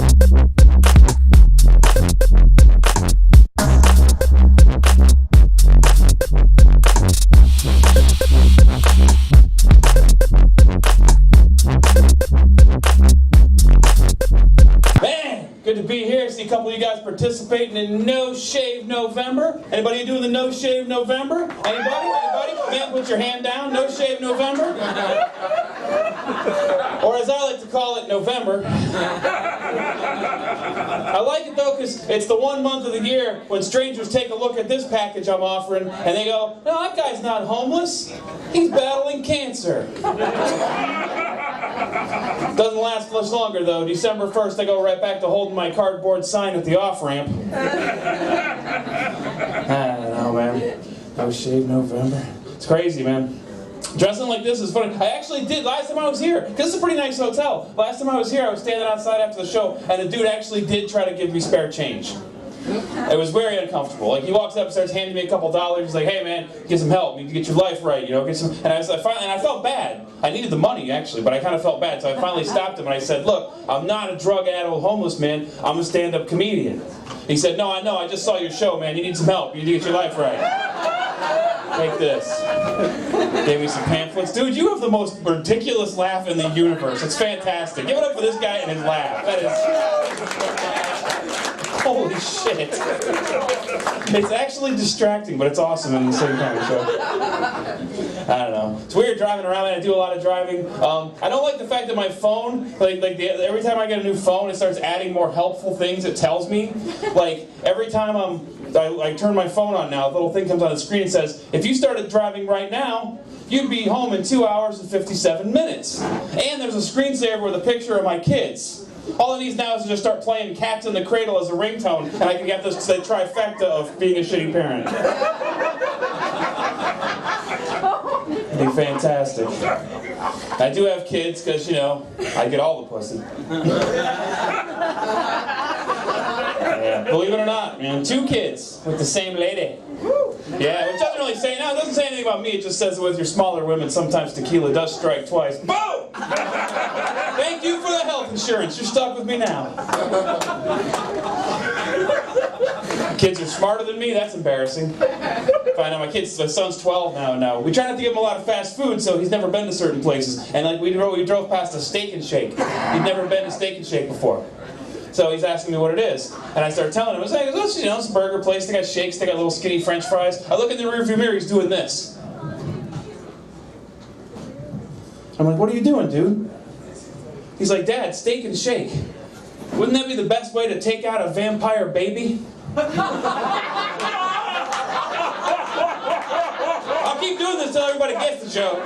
Good to be here. See a couple of you guys participating in No Shave November. Anybody doing the No Shave November? Anybody? Man, put your hand down. No Shave November. Or as I like to call it, November. I like it though because it's the one month of the year when strangers take a look at this package I'm offering and they go, no, that guy's not homeless. He's battling cancer. Doesn't last much longer though. December 1st I go right back to holding my cardboard sign at the off-ramp. I don't know, man. No Shave November. It's crazy, man. Dressing like this is funny. I actually did last time I was here, because this is a pretty nice hotel. Last time I was here, I was standing outside after the show, and the dude actually did try to give me spare change. It was very uncomfortable. Like, he walks up and starts handing me a couple dollars. He's like, hey man, get some help. You need to get your life right, you know, get some. And I felt bad. I needed the money actually, but I kind of felt bad. So I finally stopped him and I said, look, I'm not a drug-addled homeless man. I'm a stand-up comedian. He said, no, I know. I just saw your show, man. You need some help. You need to get your life right. Take this. Gave me some pamphlets. Dude, you have the most ridiculous laugh in the universe. It's fantastic. Give it up for this guy and his laugh. That is... Holy shit. It's actually distracting, but it's awesome in the same kind of show. I don't know. It's weird driving around, and I do a lot of driving. I don't like the fact that my phone, every time I get a new phone, it starts adding more helpful things it tells me. Like, every time I turn my phone on now, a little thing comes on the screen and says, if you started driving right now, you'd be home in 2 hours and 57 minutes. And there's a screensaver with a picture of my kids. All it needs now is to just start playing Cats in the Cradle as a ringtone, and I can get this trifecta of being a shitty parent. It'd be fantastic. I do have kids, because, you know, I get all the pussy. Yeah, believe it or not, man, 2 kids with the same lady. Yeah, which doesn't really say, no, it doesn't say anything about me, it just says that with your smaller women, sometimes tequila does strike twice. Boom! Thank you for the health insurance, you're stuck with me now. Kids are smarter than me, that's embarrassing. Find out my son's 12 now. We try not to give him a lot of fast food, so he's never been to certain places. And like we drove past a Steak and Shake. He'd never been to Steak and Shake before. So he's asking me what it is. And I started telling him, it's a burger place, they got shakes, they got little skinny French fries. I look in the rearview mirror, he's doing this. I'm like, what are you doing, dude? He's like, Dad, Steak and Shake. Wouldn't that be the best way to take out a vampire baby? I'll keep doing this till everybody gets the joke.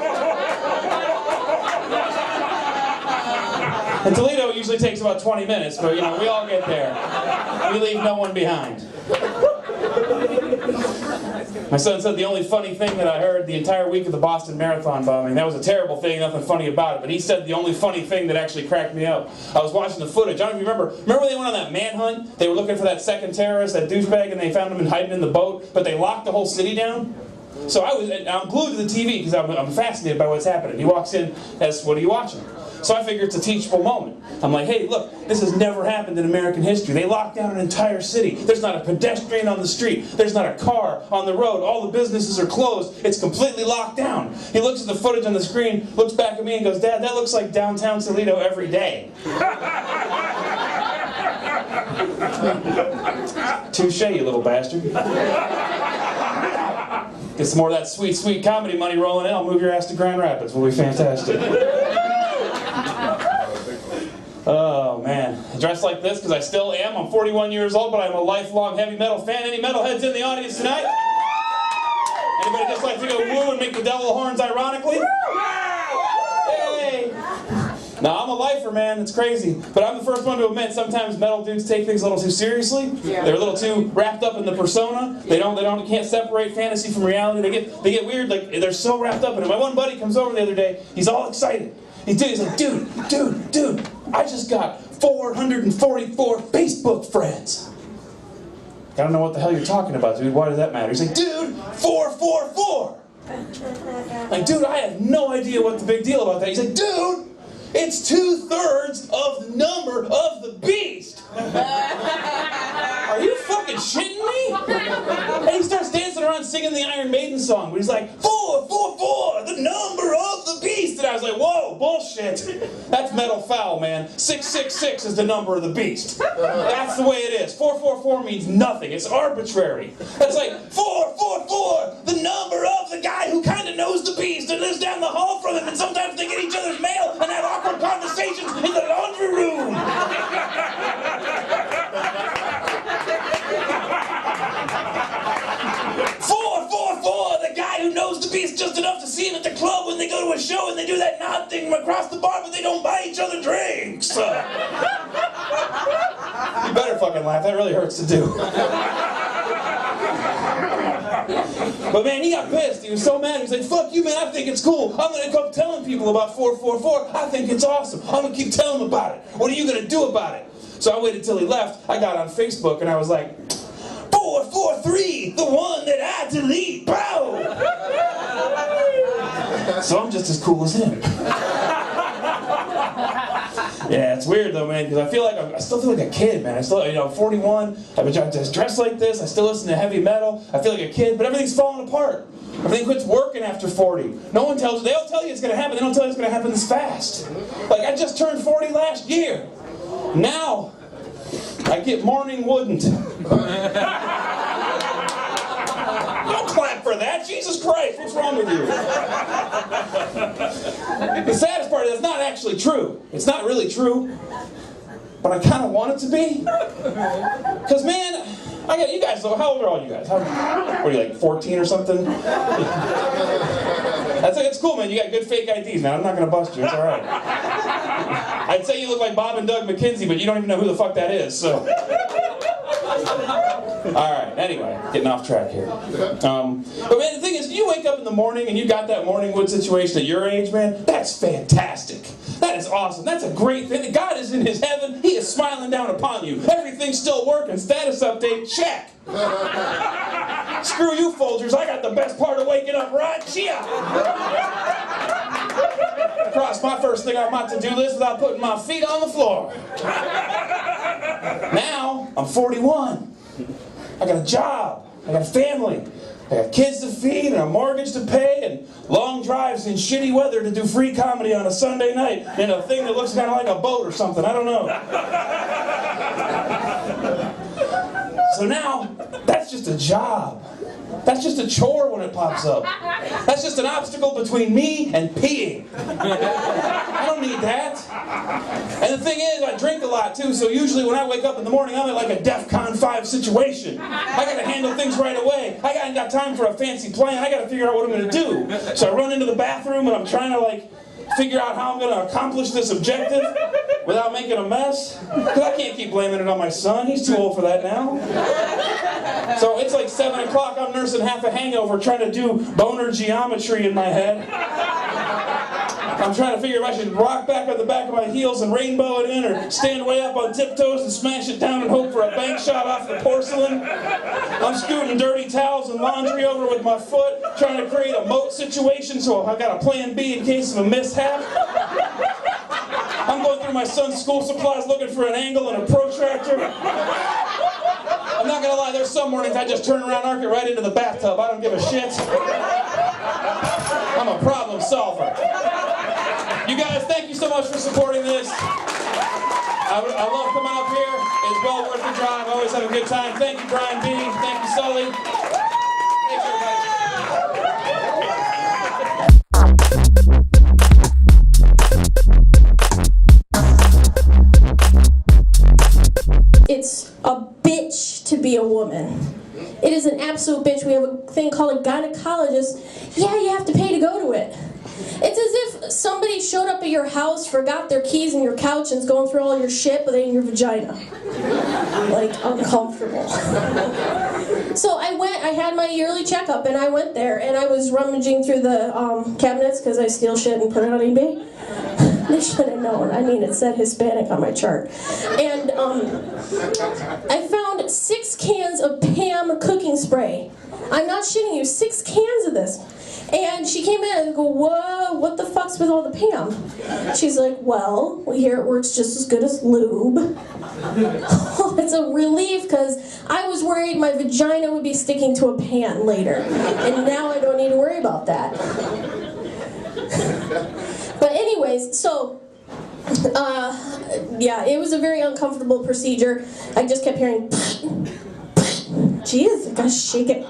In Toledo, it usually takes about 20 minutes, but, you know, we all get there. We leave no one behind. My son said the only funny thing that I heard the entire week of the Boston Marathon bombing, that was a terrible thing, nothing funny about it, but he said the only funny thing that actually cracked me up. I was watching the footage. I don't know if you remember when they went on that manhunt? They were looking for that second terrorist, that douchebag, and they found him hiding in the boat, but they locked the whole city down? So I'm glued to the TV because I'm fascinated by what's happening. He walks in, asks, what are you watching? So I figure it's a teachable moment. I'm like, hey, look, this has never happened in American history. They locked down an entire city. There's not a pedestrian on the street. There's not a car on the road. All the businesses are closed. It's completely locked down. He looks at the footage on the screen, looks back at me and goes, Dad, that looks like downtown Toledo every day. Touche, you little bastard. Get some more of that sweet, sweet comedy money rolling in. I'll move your ass to Grand Rapids. We'll be fantastic. Oh, man. I dress like this because I still am. I'm 41 years old, but I'm a lifelong heavy metal fan. Any metalheads in the audience tonight? Anybody just like to go woo and make the devil horns ironically? Yay! Now, I'm a lifer, man. It's crazy. But I'm the first one to admit sometimes metal dudes take things a little too seriously. Yeah. They're a little too wrapped up in the persona. They can't separate fantasy from reality. They get weird. Like, they're so wrapped up in it. My one buddy comes over the other day. He's all excited. He's like, dude, I just got 444 Facebook friends. I don't know what the hell you're talking about, dude. Why does that matter? He's like, dude, 444. Like, dude, I have no idea what the big deal about that. He's like, dude, it's 2/3 of the number of the beast. song, but he's like, 444, the number of the beast. And I was like, whoa, bullshit. That's metal foul, man. 666 is the number of the beast. That's the way it is. 444 means nothing. It's arbitrary. That's like, 444, the number of the guy who kind of knows the beast and lives down the hall from him, and sometimes they get each other's mail and have awkward conversations in the laundry room. 444, the guy who knows the beast just enough to see him at the club when they go to a show and they do that nod thing across the bar, but they don't buy each other drinks. You better fucking laugh. That really hurts to do. But man, he got pissed. He was so mad. He was like, fuck you, man. I think it's cool. I'm going to go telling people about 444. I think it's awesome. I'm going to keep telling them about it. What are you going to do about it? So I waited till he left. I got on Facebook and I was like, 443, the one that I delete. Bow! So I'm just as cool as him. Yeah, it's weird though, man, because I feel like I still feel like a kid, man. I still, I'm 41. I've been dressed like this. I still listen to heavy metal. I feel like a kid, but everything's falling apart. Everything quits working after 40. No one tells you. They all tell you it's going to happen. They don't tell you it's going to happen this fast. Like, I just turned 40 last year. Now, I get morning wouldn't. Don't clap for that. Jesus Christ, what's wrong with you? The saddest part is it's not actually true. It's not really true. But I kind of want it to be. Because, man, I got you guys, so how old are all you guys? What are you, like 14 or something? That's like, it's cool, man. You got good fake IDs, man. I'm not going to bust you. It's all right. I'd say you look like Bob and Doug McKenzie, but you don't even know who the fuck that is, so. Alright, anyway, getting off track here. But man, the thing is, you wake up in the morning and you got that morning wood situation at your age, man, that's fantastic. That is awesome. That's a great thing. God is in his heaven. He is smiling down upon you. Everything's still working. Status update, check. Screw you, Folgers. I got the best part of waking up right here. Cross my first thing on my to-do list without putting my feet on the floor. Now, I'm 41. I got a job. I got a family. I got kids to feed and a mortgage to pay and long drives in shitty weather to do free comedy on a Sunday night in a thing that looks kind of like a boat or something. I don't know. So now, that's just a job. That's just a chore when it pops up. That's just an obstacle between me and peeing. I don't need that. And the thing is, I drink a lot too, so usually when I wake up in the morning, I'm in like a DEFCON 5 situation. I gotta handle things right away. I ain't got time for a fancy plan. I gotta figure out what I'm gonna do. So I run into the bathroom and I'm trying to figure out how I'm gonna accomplish this objective without making a mess. Because I can't keep blaming it on my son. He's too old for that now. So it's like 7 o'clock, I'm nursing half a hangover trying to do boner geometry in my head. I'm trying to figure if I should rock back on the back of my heels and rainbow it in, or stand way up on tiptoes and smash it down and hope for a bank shot off the porcelain. I'm scooting dirty towels and laundry over with my foot, trying to create a moat situation so I got a plan B in case of a mishap. I'm going through my son's school supplies looking for an angle and a protractor. I'm not gonna lie, there's some mornings I just turn around, arc it right into the bathtub. I don't give a shit. I'm a problem solver. You guys, thank you so much for supporting this. I love coming up here. It's well worth the drive. I always have a good time. Thank you, Brian B. Thank you, Sully. Thanks, everybody. It's a bitch to be a woman. It is an absolute bitch. We have a thing called a gynecologist. Yeah, you have to pay to go to it. It's as if somebody showed up at your house, forgot their keys in your couch, and is going through all your shit, but they in your vagina. Like, uncomfortable. So I had my yearly checkup, and I went there, and I was rummaging through the cabinets, because I steal shit and put it on eBay. They should have known. I mean, it said Hispanic on my chart. And I found 6 cans of Pam cooking spray. I'm not shitting you, 6 cans of this. And she came in and I go, whoa, what the fuck's with all the Pam? She's like, well, we hear it works just as good as lube. Oh, that's a relief because I was worried my vagina would be sticking to a pan later. And now I don't need to worry about that. But anyways, so, yeah, it was a very uncomfortable procedure. I just kept hearing, jeez, I gotta shake it.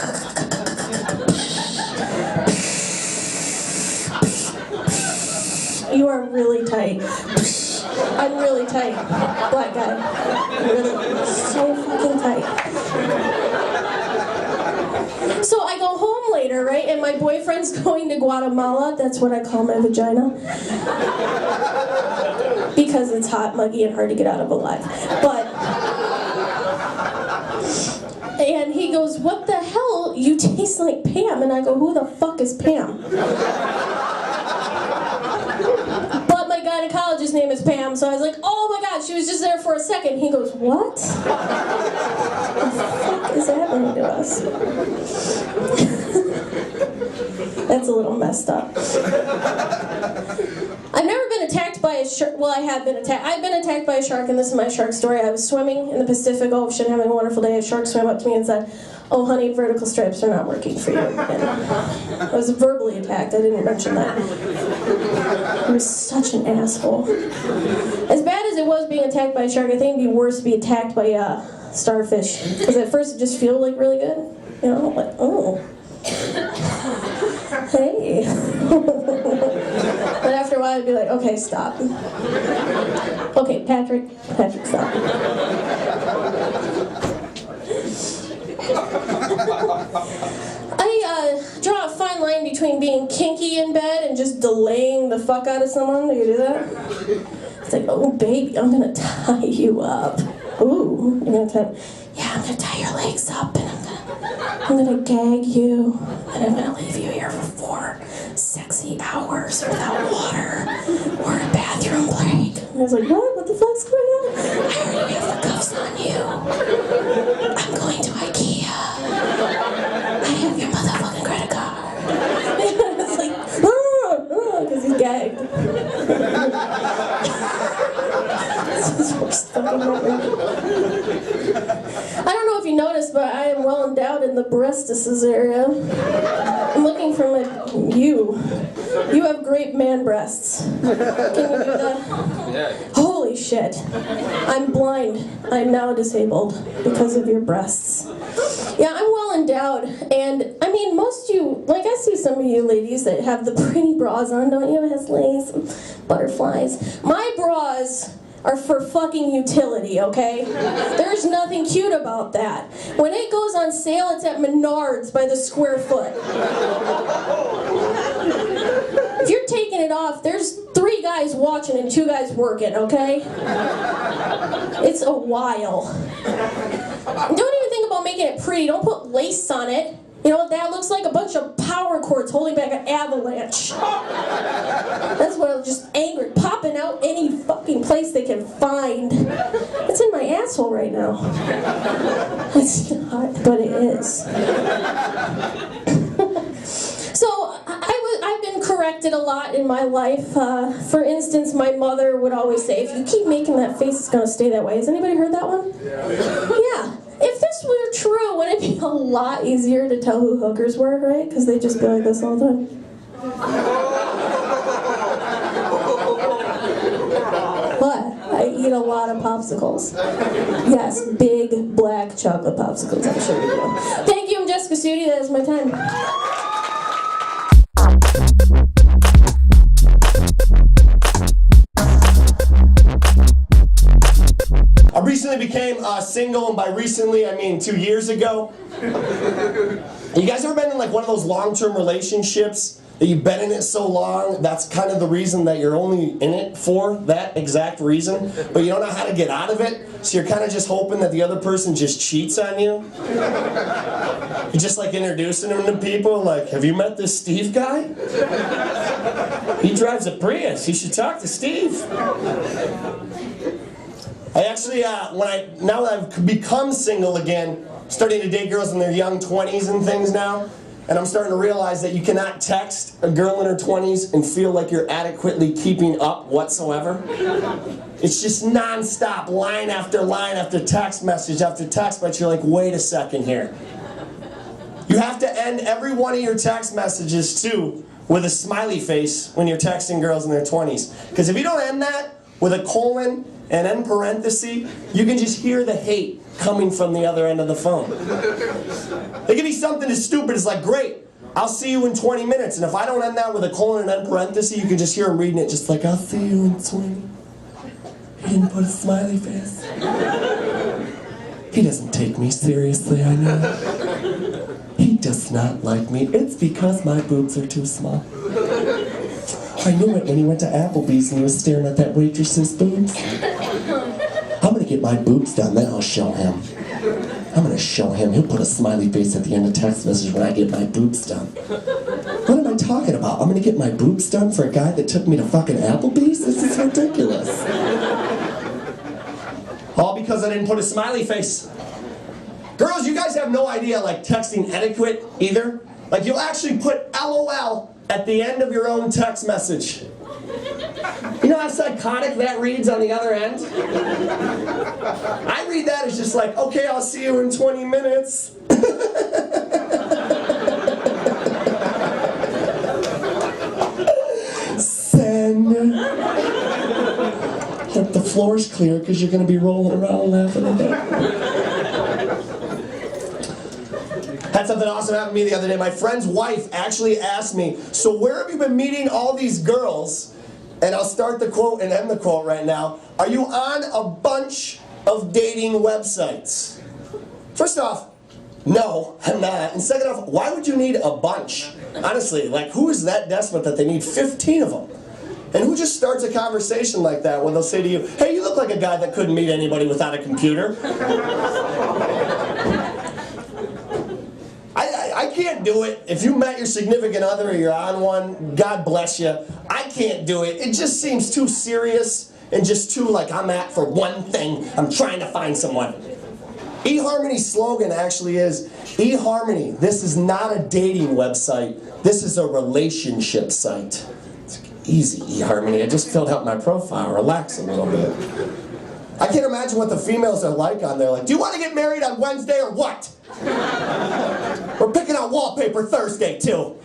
You are really tight. I'm really tight. Black guy. Really, so fucking tight. So I go home later, right? And my boyfriend's going to Guatemala. That's what I call my vagina. Because it's hot, muggy, and hard to get out of alive. And he goes, what the hell? You taste like Pam. And I go, who the fuck is Pam? But my gynecologist's name is Pam, so I was like, oh my god, she was just there for a second. He goes, what? What the fuck is happening to us? That's a little messed up. I've never been attacked by a shark. Well, I have been attacked. I've been attacked by a shark, and this is my shark story. I was swimming in the Pacific Ocean, having a wonderful day. A shark swam up to me and said, oh, honey, vertical stripes are not working for you. And I was verbally attacked. I didn't mention that. I was such an asshole. As bad as it was being attacked by a shark, I think it'd be worse to be attacked by a starfish. Because at first it just feels like really good. You know, like, oh. Hey. But after a while I'd be like, okay, stop. Okay, Patrick, stop. I draw a fine line between being kinky in bed and just delaying the fuck out of someone. Do you do that? It's like, oh baby, I'm gonna tie you up. Ooh, you're gonna tie, yeah, I'm gonna tie your legs up and I'm gonna gag you and I'm gonna leave you here for 4 sexy hours without water or a bathroom break. And I was like, what? What the fuck's going on? I already have the cuffs on you. I'm going to IKEA. I have your motherfucking credit card. And I was like, because he's gagged. This is the worst fucking memory. I don't know if you noticed, but I am well endowed in the breastises area. I'm looking for you. You have great man breasts. Can you do that? Yeah. Holy shit. I'm blind. I'm now disabled because of your breasts. Yeah, I'm well endowed, and I mean, most of you, like I see some of you ladies that have the pretty bras on, don't you? It has lace and butterflies. My bras are for fucking utility, okay? There's nothing cute about that. When it goes on sale, it's at Menards by the square foot. If you're taking it off, there's 3 guys watching and 2 guys working, okay? It's a while. Don't even think about making it pretty. Don't put lace on it. You know, that looks like a bunch of power cords holding back an avalanche. That's what I'm just angry. Popping out any fucking place they can find. It's in my asshole right now. It's not, but it is. So, I've been corrected a lot in my life. For instance, my mother would always say, if you keep making that face, it's going to stay that way. Has anybody heard that one? Yeah. If this were true, wouldn't it be a lot easier to tell who hookers were, right? Because they just go like this all the time. What? I eat a lot of popsicles. Yes, big black chocolate popsicles, I'm sure you do. Thank you, I'm Jessica Studi. That is my time. I recently became single, and by recently, I mean 2 years ago. You guys ever been in like one of those long-term relationships that you've been in it so long, that's kind of the reason that you're only in it for that exact reason, but you don't know how to get out of it, so you're kind of just hoping that the other person just cheats on you? You're just like introducing them to people, like, have you met this Steve guy? He drives a Prius, you should talk to Steve. I actually, now that I've become single again, starting to date girls in their young 20s and things now, And I'm starting to realize that you cannot text a girl in her 20s and feel like you're adequately keeping up whatsoever. It's just non-stop, line after text message after text, but you're like, wait a second here. You have to end every one of your text messages, too, with a smiley face when you're texting girls in their 20s. Because if you don't end that with a colon and end parenthesis, you can just hear the hate coming from the other end of the phone. It can be something as stupid as like, great, I'll see you in 20 minutes. And if I don't end that with a colon and end parenthesis, you can just hear him reading it just like, I'll see you in 20. He didn't put a smiley face. He doesn't take me seriously, I know. He does not like me. It's because my boobs are too small. I knew it when he went to Applebee's and he was staring at that waitress's boobs. I'm gonna get my boobs done, then I'll show him. I'm gonna show him. He'll put a smiley face at the end of text message when I get my boobs done. What am I talking about? I'm gonna get my boobs done for a guy that took me to fucking Applebee's? This is ridiculous. All because I didn't put a smiley face. Girls, you guys have no idea, like, texting etiquette either. Like, you'll actually put LOL at the end of your own text message. You know how psychotic that reads on the other end? I read that as just like, okay, I'll see you in 20 minutes. Send. Hope the floor's clear because you're going to be rolling around laughing at that. Had something awesome happen to me the other day. My friend's wife actually asked me, so where have you been meeting all these girls? And I'll start the quote and end the quote right now. Are you on a bunch of dating websites? First off, no, I'm not. And second off, why would you need a bunch? Honestly, like, who is that desperate that they need 15 of them? And who just starts a conversation like that when they'll say to you, hey, you look like a guy that couldn't meet anybody without a computer? I can't do it. If you met your significant other or you're on one, God bless you. I can't do it. It just seems too serious and just too like I'm at for one thing. I'm trying to find someone. eHarmony's slogan actually is, eHarmony, this is not a dating website. This is a relationship site. It's easy, eHarmony. I just filled out my profile. Relax a little bit. I can't imagine what the females are like on there. Like, do you want to get married on Wednesday or what? We're picking out wallpaper Thursday, too.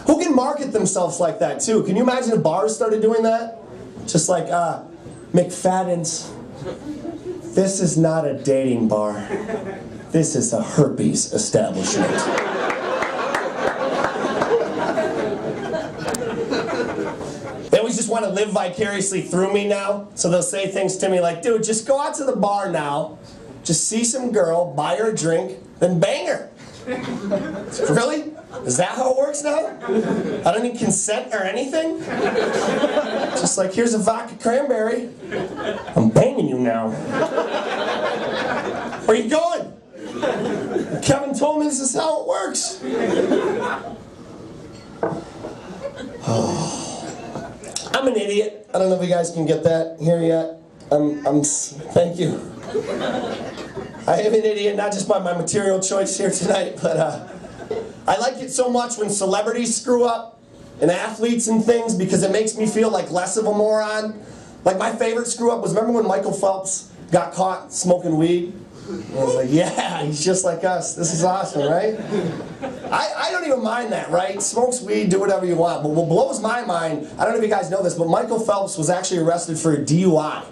Who can market themselves like that, too? Can you imagine if bars started doing that? Just like, McFadden's. This is not a dating bar. This is a herpes establishment. They always just want to live vicariously through me now. So they'll say things to me like, dude, just go out to the bar now. Just see some girl, buy her a drink, then bang her. Really? Is that how it works now? I don't need consent or anything? Just like, here's a vodka cranberry. I'm banging you now. Where are you going? Kevin told me this is how it works. Oh. I'm an idiot. I don't know if you guys can get that here yet. Thank you. I am an idiot, not just by my material choice here tonight, but I like it so much when celebrities screw up, and athletes and things, because it makes me feel like less of a moron. Like, my favorite screw up was, remember when Michael Phelps got caught smoking weed? And I was like, yeah, he's just like us. This is awesome, right? I don't even mind that, right? Smokes weed, do whatever you want. But what blows my mind, I don't know if you guys know this, but Michael Phelps was actually arrested for a DUI.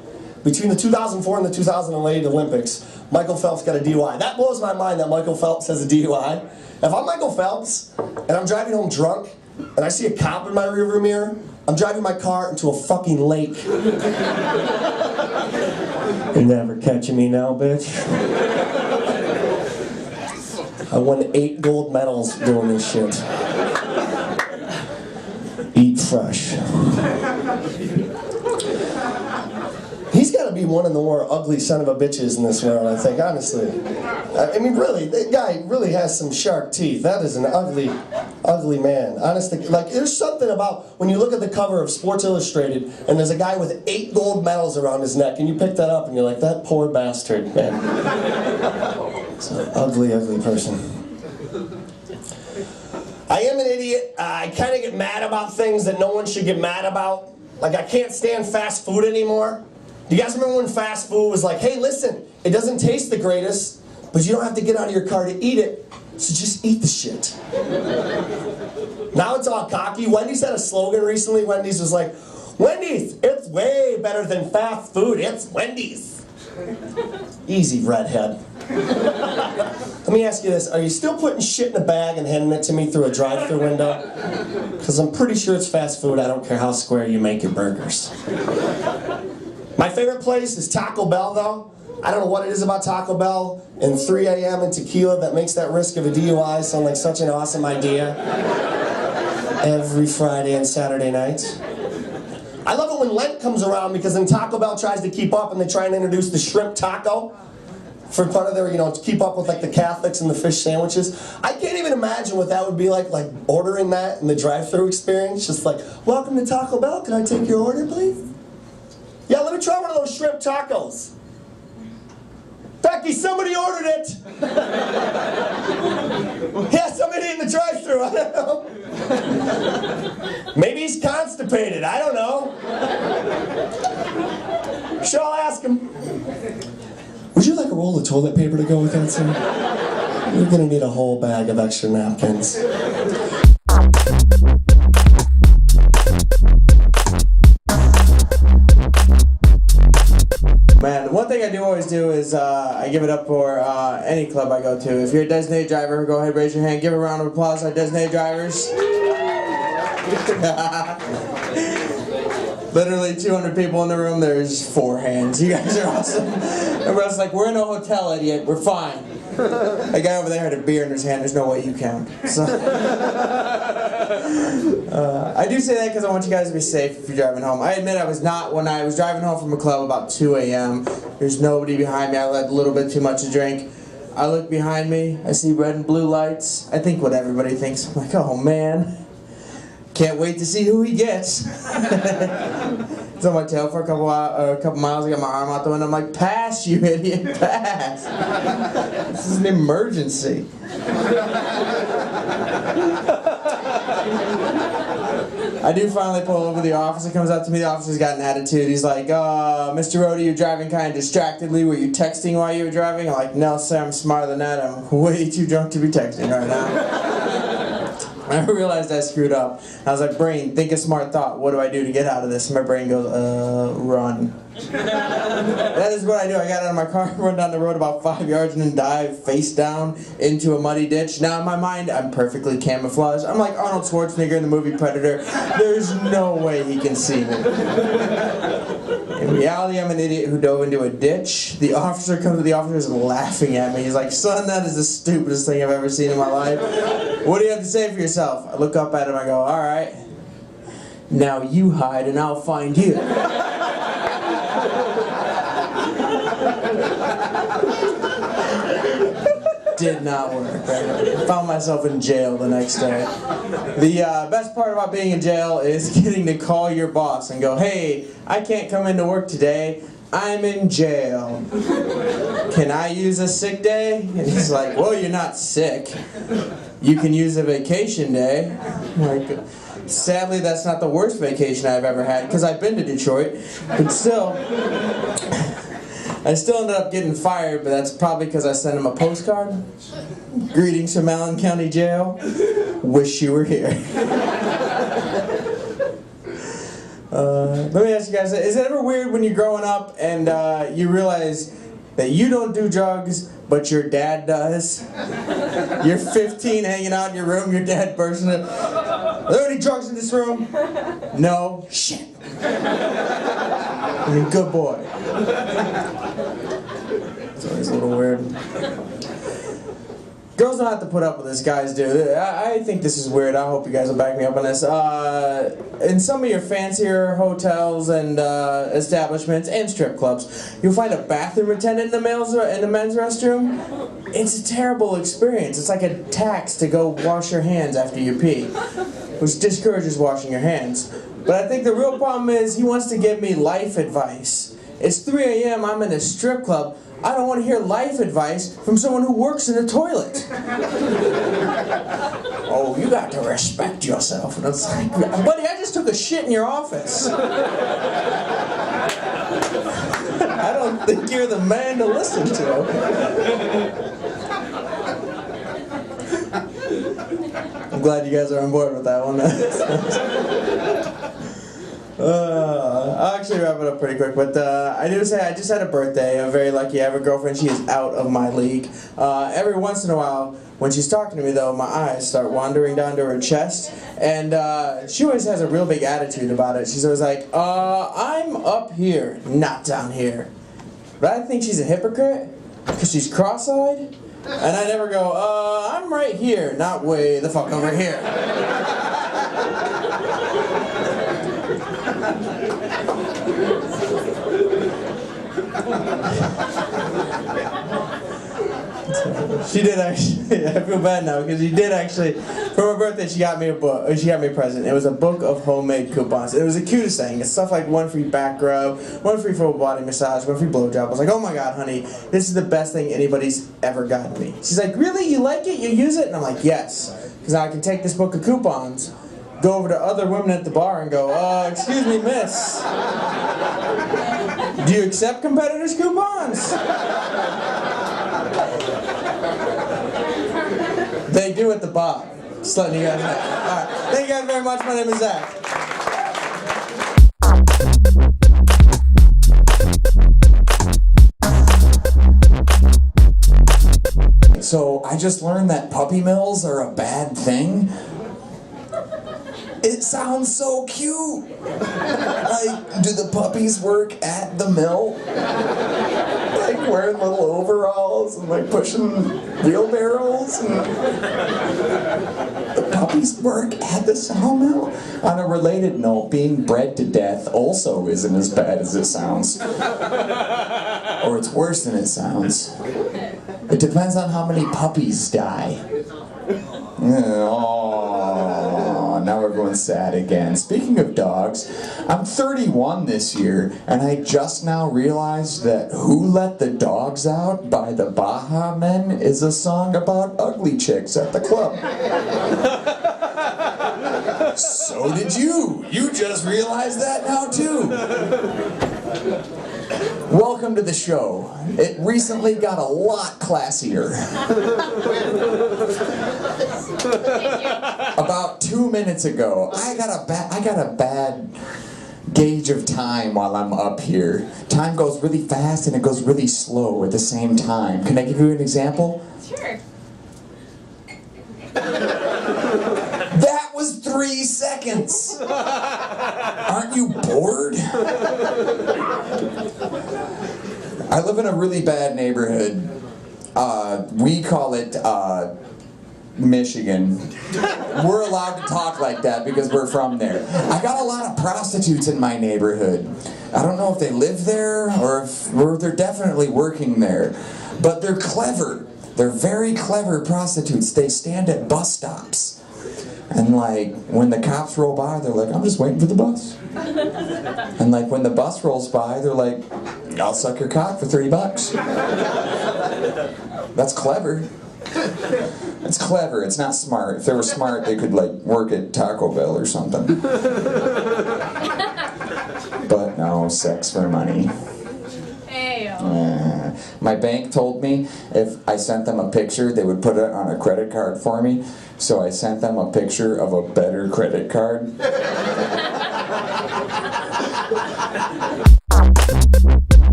Between the 2004 and the 2008 Olympics, Michael Phelps got a DUI. That blows my mind that Michael Phelps has a DUI. If I'm Michael Phelps, and I'm driving home drunk, and I see a cop in my rearview mirror, I'm driving my car into a fucking lake. You're never catching me now, bitch. I won 8 gold medals doing this shit. Eat fresh. He's got to be one of the more ugly son of a bitches in this world, I think, honestly. I mean, really, that guy really has some sharp teeth. That is an ugly, ugly man. Honestly, like, there's something about when you look at the cover of Sports Illustrated and there's a guy with 8 gold medals around his neck, and you pick that up and you're like, that poor bastard, man. It's an ugly, ugly person. I am an idiot. I kind of get mad about things that no one should get mad about. Like, I can't stand fast food anymore. Do you guys remember when fast food was like, hey, listen, it doesn't taste the greatest, but you don't have to get out of your car to eat it, so just eat the shit. Now it's all cocky. Wendy's had a slogan recently. Wendy's was like, Wendy's, it's way better than fast food. It's Wendy's. Easy, redhead. Let me ask you this. Are you still putting shit in a bag and handing it to me through a drive-thru window? Because I'm pretty sure it's fast food. I don't care how square you make your burgers. My favorite place is Taco Bell, though. I don't know what it is about Taco Bell and 3 a.m. and tequila that makes that risk of a DUI sound like such an awesome idea. Every Friday and Saturday night. I love it when Lent comes around because then Taco Bell tries to keep up and they try and introduce the shrimp taco for part of their, to keep up with like the Catholics and the fish sandwiches. I can't even imagine what that would be like ordering that in the drive-thru experience. Just like, welcome to Taco Bell, can I take your order, please? Yeah, let me try one of those shrimp tacos. Becky, somebody ordered it. Yeah, somebody in the drive-thru, I don't know. Maybe he's constipated, I don't know. Sure, I'll ask him. Would you like a roll of toilet paper to go with that, sir? You're gonna need a whole bag of extra napkins. Man, one thing I do always do is I give it up for any club I go to. If you're a designated driver, go ahead, raise your hand. Give a round of applause to our designated drivers. Literally 200 people in the room, there's 4 hands. You guys are awesome. Everyone's like, we're in a hotel, idiot. We're fine. That guy over there had a beer in his hand. There's no way you count. So, I do say that because I want you guys to be safe if you're driving home. I admit I was not when I was driving home from a club about 2 a.m. There's nobody behind me. I had a little bit too much to drink. I look behind me. I see red and blue lights. I think what everybody thinks. I'm like, oh man. Can't wait to see who he gets. It's on my tail for a couple miles. I got my arm out the window. I'm like, pass, you idiot, pass. This is an emergency. I do finally pull over. The officer comes up to me. The officer's got an attitude. He's like, Mr. Rhodey, you're driving kind of distractedly. Were you texting while you were driving? I'm like, no, sir, I'm smarter than that. I'm way too drunk to be texting right now. I realized I screwed up. I was like, brain, think a smart thought. What do I do to get out of this? And my brain goes, run. That is what I do. I got out of my car, run down the road about 5 yards, and then dive face down into a muddy ditch. Now in my mind, I'm perfectly camouflaged. I'm like Arnold Schwarzenegger in the movie Predator. There's no way he can see me. In reality, I'm an idiot who dove into a ditch. The officer comes to the officer is laughing at me. He's like, son, that is the stupidest thing I've ever seen in my life. What do you have to say for yourself? I look up at him, I go, all right. Now you hide and I'll find you. Did not work. I found myself in jail the next day. The best part about being in jail is getting to call your boss and go, hey, I can't come into work today. I'm in jail. Can I use a sick day? And he's like, well, you're not sick. You can use a vacation day. I'm like, sadly, that's not the worst vacation I've ever had, because I've been to Detroit, but still, I still ended up getting fired, but that's probably because I sent him a postcard. Greetings from Allen County Jail. Wish you were here. Let me ask you guys, is it ever weird when you're growing up and you realize that you don't do drugs, but your dad does? You're 15, hanging out in your room, your dad bursts in. Are there any drugs in this room? No. Shit. You're a good boy. It's always a little weird. Girls don't have to put up with this, guys do. I think this is weird. I hope you guys will back me up on this. In some of your fancier hotels and establishments and strip clubs, you'll find a bathroom attendant in the men's restroom. It's a terrible experience. It's like a tax to go wash your hands after you pee, which discourages washing your hands. But I think the real problem is he wants to give me life advice. It's 3 a.m., I'm in a strip club. I don't want to hear life advice from someone who works in a toilet. Oh, you got to respect yourself. And it's like, buddy, I just took a shit in your office. I don't think you're the man to listen to. I'm glad you guys are on board with that one. I'll actually wrap it up pretty quick, but I do say I just had a birthday. I'm very lucky. I have a girlfriend. She is out of my league. Every once in a while, when she's talking to me, though, my eyes start wandering down to her chest, and she always has a real big attitude about it. She's always like, I'm up here, not down here. But I think she's a hypocrite, because she's cross-eyed, and I never go, I'm right here, not way the fuck over here. She did actually, I feel bad now, because she did actually, for my birthday, she got me a book, she got me a present. It was a book of homemade coupons. It was the cutest thing. It's stuff like 1 free back rub, 1 free full body massage, 1 free blowjob. I was like, oh my god, honey, this is the best thing anybody's ever gotten me. She's like, really? You like it? You use it? And I'm like, yes. Because now I can take this book of coupons, go over to other women at the bar and go, excuse me, miss. Do you accept competitors' coupons? They do at the bar. Just letting you guys know. Alright, thank you guys very much. My name is Zach. So I just learned that puppy mills are a bad thing. It sounds so cute. Like, do the puppies work at the mill? Like wearing little overalls and like pushing wheelbarrows and the puppies work at the sawmill? On a related note, being bred to death also isn't as bad as it sounds. Or it's worse than it sounds. It depends on how many puppies die. Oh, now everyone's sad again. Speaking of dogs, I'm 31 this year, and I just now realized that Who Let the Dogs Out by the Baha Men is a song about ugly chicks at the club. So did you. You just realized that now too. Welcome to the show. It recently got a lot classier. About 2 minutes ago, I got a bad gauge of time while I'm up here. Time goes really fast and it goes really slow at the same time. Can I give you an example? Sure. That was 3 seconds. Aren't you bored? I live in a really bad neighborhood. We call it Michigan. We're allowed to talk like that because we're from there. I got a lot of prostitutes in my neighborhood. I don't know if they live there or they're definitely working there. But they're clever. They're very clever prostitutes. They stand at bus stops. And like, when the cops roll by, they're like, I'm just waiting for the bus. And like, when the bus rolls by, they're like, I'll suck your cock for $3. That's clever. It's clever, it's not smart. If they were smart, they could like work at Taco Bell or something. But no, sex for money. My bank told me if I sent them a picture, they would put it on a credit card for me. So I sent them a picture of a better credit card.